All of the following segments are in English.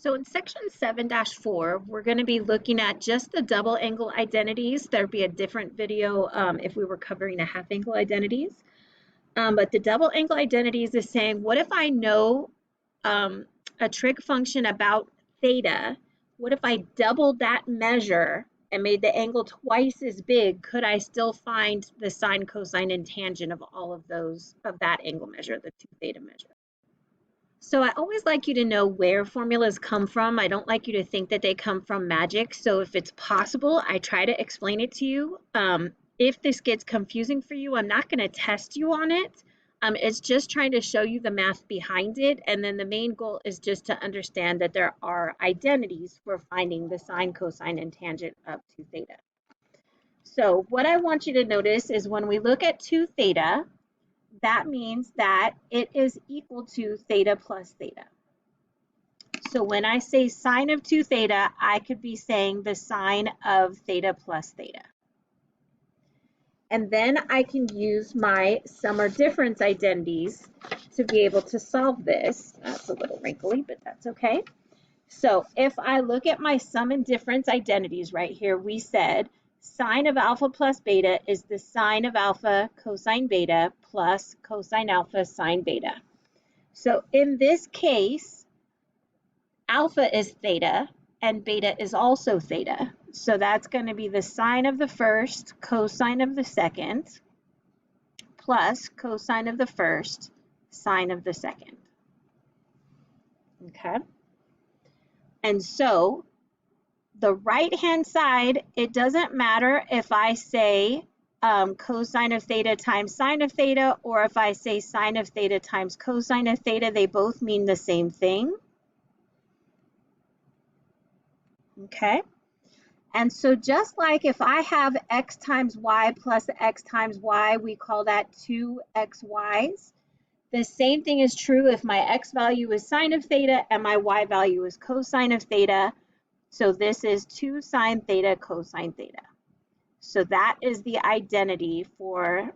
So in section 7-4, we're going to be looking at just the double angle identities. There'd be a different video if we were covering the half angle identities. But the double angle identities is saying, what if I know a trig function about theta? What if I doubled that measure and made the angle twice as big? Could I still find the sine, cosine, and tangent of all of those, of that angle measure, the 2 theta measure? So I always like you to know where formulas come from. I don't like you to think that they come from magic. So if it's possible, I try to explain it to you. If this gets confusing for you, I'm not going to test you on it. It's just trying to show you the math behind it. And then the main goal is just to understand that there are identities for finding the sine, cosine, and tangent of 2 theta. So what I want you to notice is when we look at 2 theta, that means that it is equal to theta plus theta. So when I say sine of 2 theta, I could be saying the sine of theta plus theta. And then I can use my sum or difference identities to be able to solve this. That's a little wrinkly, but that's okay. So if I look at my sum and difference identities right here, we said sine of alpha plus beta is the sine of alpha cosine beta plus cosine alpha sine beta. So in this case, alpha is theta and beta is also theta. So that's going to be the sine of the first cosine of the second plus cosine of the first sine of the second. Okay. And so the right-hand side, it doesn't matter if I say cosine of theta times sine of theta, or if I say sine of theta times cosine of theta, they both mean the same thing. Okay. And so just like if I have x times y plus x times y, we call that 2xy's. The same thing is true if my x value is sine of theta and my y value is cosine of theta. So this is 2 sine theta cosine theta. So that is the identity for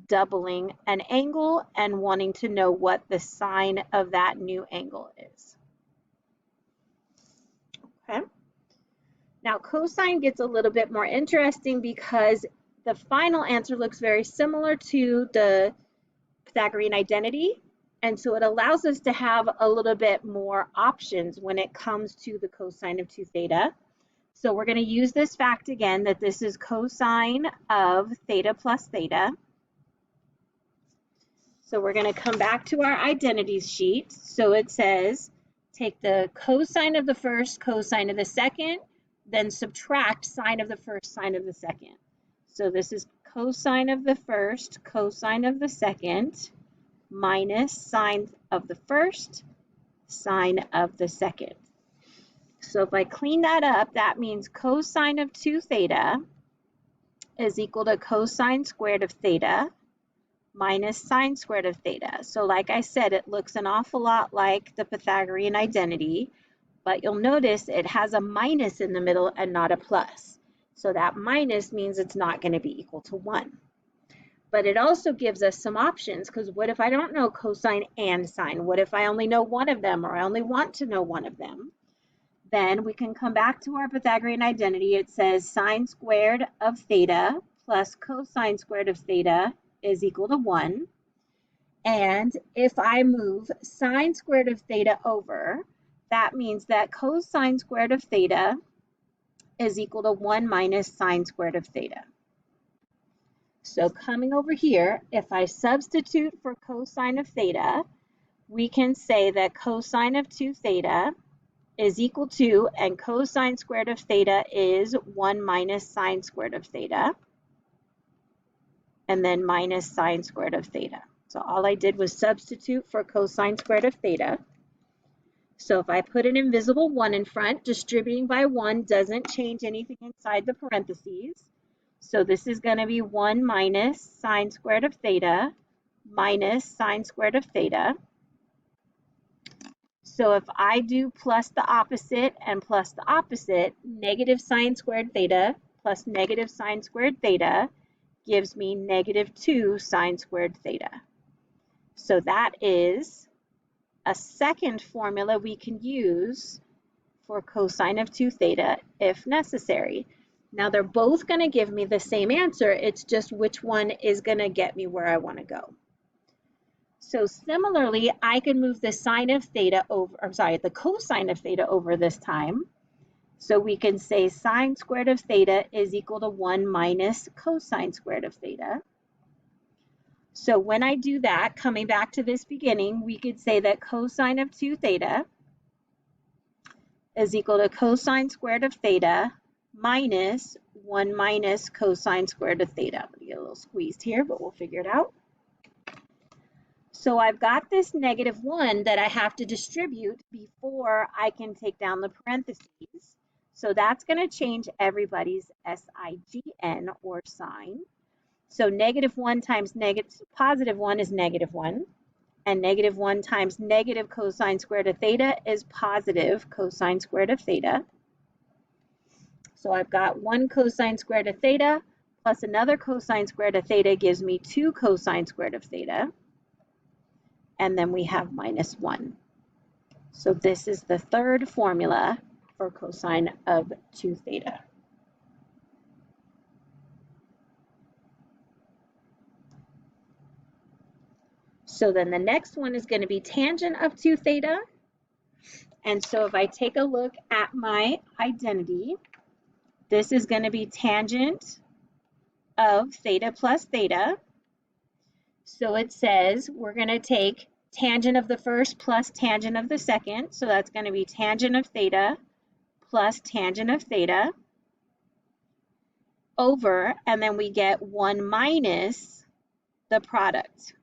doubling an angle and wanting to know what the sine of that new angle is. Okay. Now cosine gets a little bit more interesting because the final answer looks very similar to the Pythagorean identity. And so it allows us to have a little bit more options when it comes to the cosine of 2 theta. So we're going to use this fact again that this is cosine of theta plus theta. So we're going to come back to our identities sheet. So it says take the cosine of the first, cosine of the second, then subtract sine of the first, sine of the second. So this is cosine of the first, cosine of the second, minus sine of the first, sine of the second. So if I clean that up, that means cosine of 2 theta is equal to cosine squared of theta minus sine squared of theta. So like I said, it looks an awful lot like the Pythagorean identity, but you'll notice it has a minus in the middle and not a plus. So that minus means it's not going to be equal to 1. But it also gives us some options, because what if I don't know cosine and sine? What if I only know one of them, or I only want to know one of them? Then we can come back to our Pythagorean identity. It says sine squared of theta plus cosine squared of theta is equal to 1. And if I move sine squared of theta over, that means that cosine squared of theta is equal to 1 minus sine squared of theta. So coming over here, if I substitute for cosine of theta, we can say that cosine of 2 theta is equal to, and cosine squared of theta is 1 minus sine squared of theta, and then minus sine squared of theta. So all I did was substitute for cosine squared of theta. So if I put an invisible 1 in front, distributing by 1 doesn't change anything inside the parentheses. So this is going to be 1 minus sine squared of theta minus sine squared of theta. So if I do plus the opposite and plus the opposite, negative sine squared theta plus negative sine squared theta gives me negative 2 sine squared theta. So that is a second formula we can use for cosine of 2 theta if necessary. Now they're both going to give me the same answer. It's just which one is going to get me where I want to go. So similarly, I can move the sine of theta over, the cosine of theta over this time. So we can say sine squared of theta is equal to 1 minus cosine squared of theta. So when I do that, coming back to this beginning, we could say that cosine of 2 theta is equal to cosine squared of theta minus 1 minus cosine squared of theta. I'm going to get a little squeezed here, but we'll figure it out. So I've got this -1 that I have to distribute before I can take down the parentheses. So that's going to change everybody's SIGN or sign. So -1 times +1 is -1. And -1 times negative cosine squared of theta is positive cosine squared of theta. So I've got 1 cosine squared of theta plus another cosine squared of theta gives me 2 cosine squared of theta. And then we have -1. So this is the third formula for cosine of 2 theta. So then the next one is going to be tangent of 2 theta. And so if I take a look at my identity, this is going to be tangent of theta plus theta. So it says we're going to take tangent of the first plus tangent of the second. So that's going to be tangent of theta plus tangent of theta over, and then we get 1 minus the product.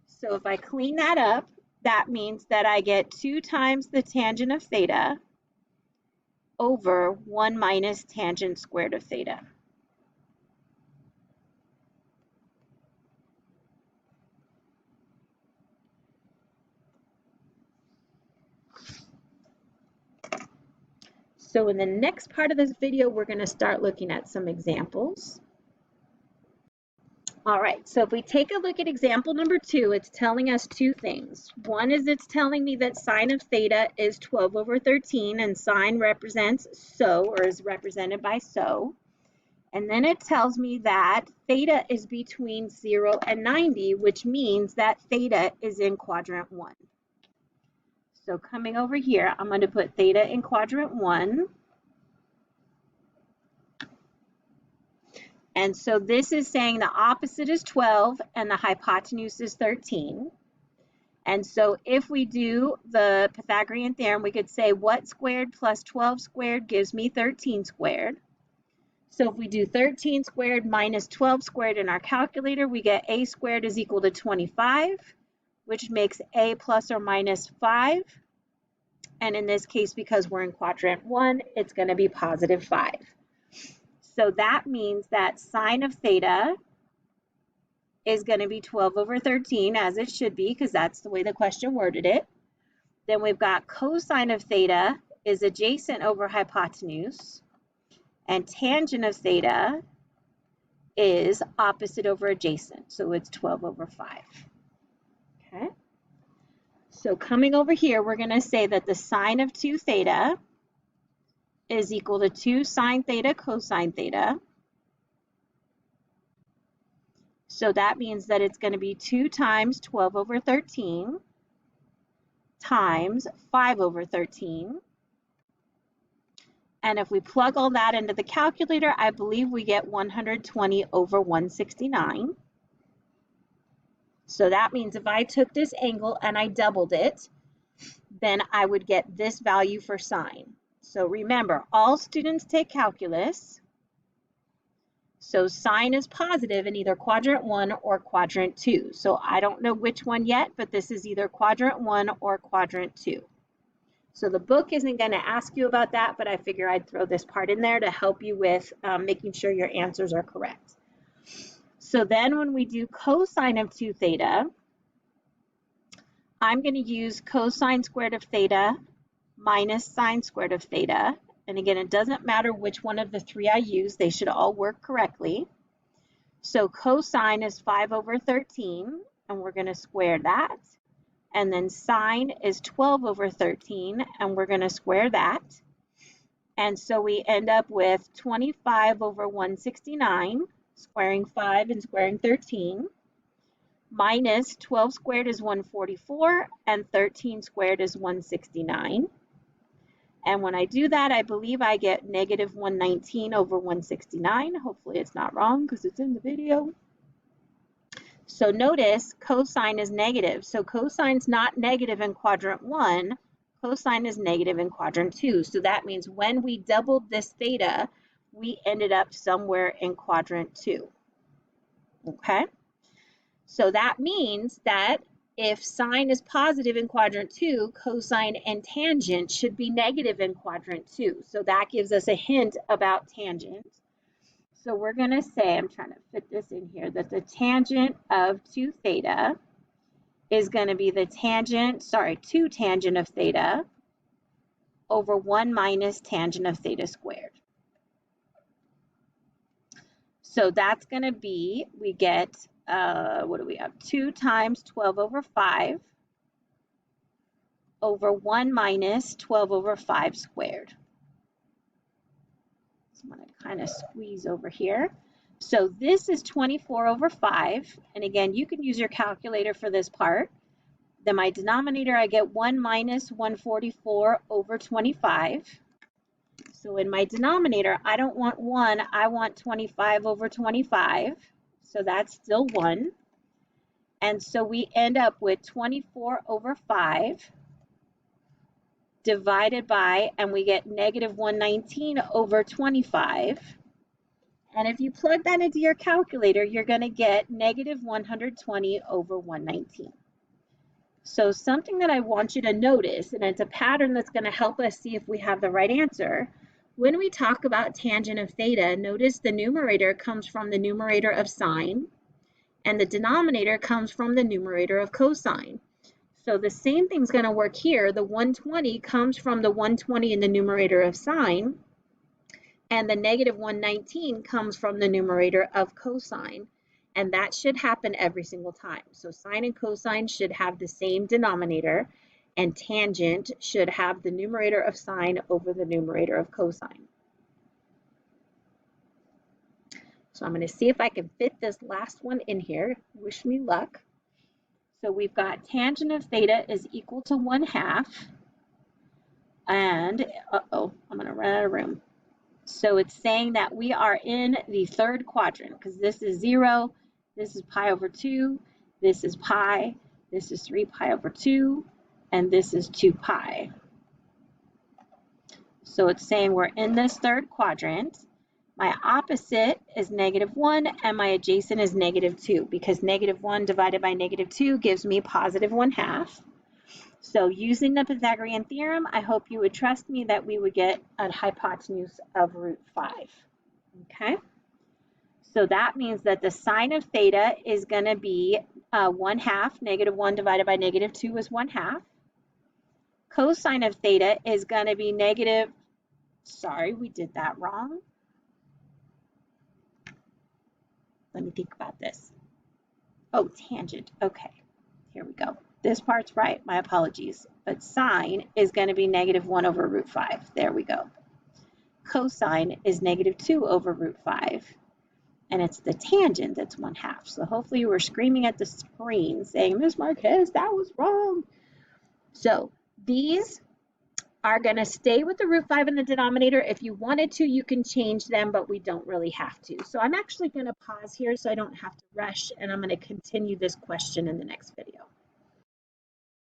So if I clean that up, that means that I get 2 times the tangent of theta over 1 minus tangent squared of theta. So in the next part of this video, we're going to start looking at some examples. All right, so if we take a look at example number 2, it's telling us 2 things. One is it's telling me that sine of theta is 12 over 13, and sine represents so, or is represented by so. And then it tells me that theta is between 0 and 90, which means that theta is in quadrant 1. So coming over here, I'm going to put theta in quadrant 1. And so this is saying the opposite is 12 and the hypotenuse is 13. And so if we do the Pythagorean theorem, we could say what squared plus 12 squared gives me 13 squared. So if we do 13 squared minus 12 squared in our calculator, we get a squared is equal to 25, which makes a plus or minus 5. And in this case, because we're in quadrant 1, it's going to be positive 5. So that means that sine of theta is going to be 12 over 13, as it should be, because that's the way the question worded it. Then we've got cosine of theta is adjacent over hypotenuse, and tangent of theta is opposite over adjacent, so it's 12 over 5. Okay. So coming over here, we're going to say that the sine of 2 theta is equal to 2 sine theta cosine theta. So that means that it's going to be 2 times 12 over 13 times 5 over 13. And if we plug all that into the calculator, I believe we get 120 over 169. So that means if I took this angle and I doubled it, then I would get this value for sine. So remember, all students take calculus. So sine is positive in either quadrant 1 or quadrant 2. So I don't know which one yet, but this is either quadrant 1 or quadrant 2. So the book isn't going to ask you about that, but I figure I'd throw this part in there to help you with making sure your answers are correct. So then when we do cosine of 2 theta, I'm going to use cosine squared of theta minus sine squared of theta. And again, it doesn't matter which one of the 3 I use, they should all work correctly. So cosine is 5 over 13, and we're going to square that. and then sine is 12 over 13, and we're going to square that. And so we end up with 25 over 169, squaring 5 and squaring 13, minus 12 squared is 144, and 13 squared is 169. And when I do that, I believe I get negative 119 over 169. Hopefully it's not wrong because it's in the video. So notice cosine is negative. So cosine's not negative in quadrant 1. Cosine is negative in quadrant 2. So that means when we doubled this theta, we ended up somewhere in quadrant 2. Okay? So that means that if sine is positive in quadrant 2, cosine and tangent should be negative in quadrant 2. So that gives us a hint about tangent. So we're going to say, I'm trying to fit this in here, that the tangent of 2 theta is going to be the tangent, 2 tangent of theta over 1 minus tangent of theta squared. So that's going to be, we get, what do we have? 2 times 12 over 5 over 1 minus 12 over 5 squared. So I'm going to kind of squeeze over here. So this is 24 over 5. And again, you can use your calculator for this part. Then my denominator, I get 1 minus 144 over 25. So in my denominator, I don't want 1, I want 25 over 25. So that's still 1. And so we end up with 24 over 5 divided by, and we get negative 119 over 25. And if you plug that into your calculator, you're going to get negative 120 over 119. So something that I want you to notice, and it's a pattern that's going to help us see if we have the right answer. When we talk about tangent of theta, notice the numerator comes from the numerator of sine, and the denominator comes from the numerator of cosine. So the same thing's going to work here. The 120 comes from the 120 in the numerator of sine, and the negative 119 comes from the numerator of cosine. And that should happen every single time. So sine and cosine should have the same denominator, and tangent should have the numerator of sine over the numerator of cosine. So I'm going to see if I can fit this last one in here. Wish me luck. So we've got tangent of theta is equal to 1/2. And, I'm going to run out of room. So it's saying that we are in the third quadrant because this is 0, this is pi over 2, this is pi, this is 3 pi over 2, and this is 2 pi. So it's saying we're in this third quadrant. My opposite is -1 and my adjacent is -2 because -1 divided by -2 gives me positive 1/2. So using the Pythagorean theorem, I hope you would trust me that we would get a hypotenuse of root 5. Okay? So that means that the sine of theta is going to be 1/2. -1 divided by -2 is 1/2. Cosine of theta is going to be negative, sorry, we did that wrong. Let me think about this. Oh, tangent. Okay, here we go. This part's right, my apologies. But sine is going to be -1 over root 5. There we go. Cosine is -2 over root 5. And it's the tangent that's 1/2. So hopefully you were screaming at the screen saying, Ms. Marquez, that was wrong. So these are going to stay with the root 5 in the denominator. If you wanted to, you can change them, but we don't really have to. So I'm actually going to pause here so I don't have to rush, and I'm going to continue this question in the next video.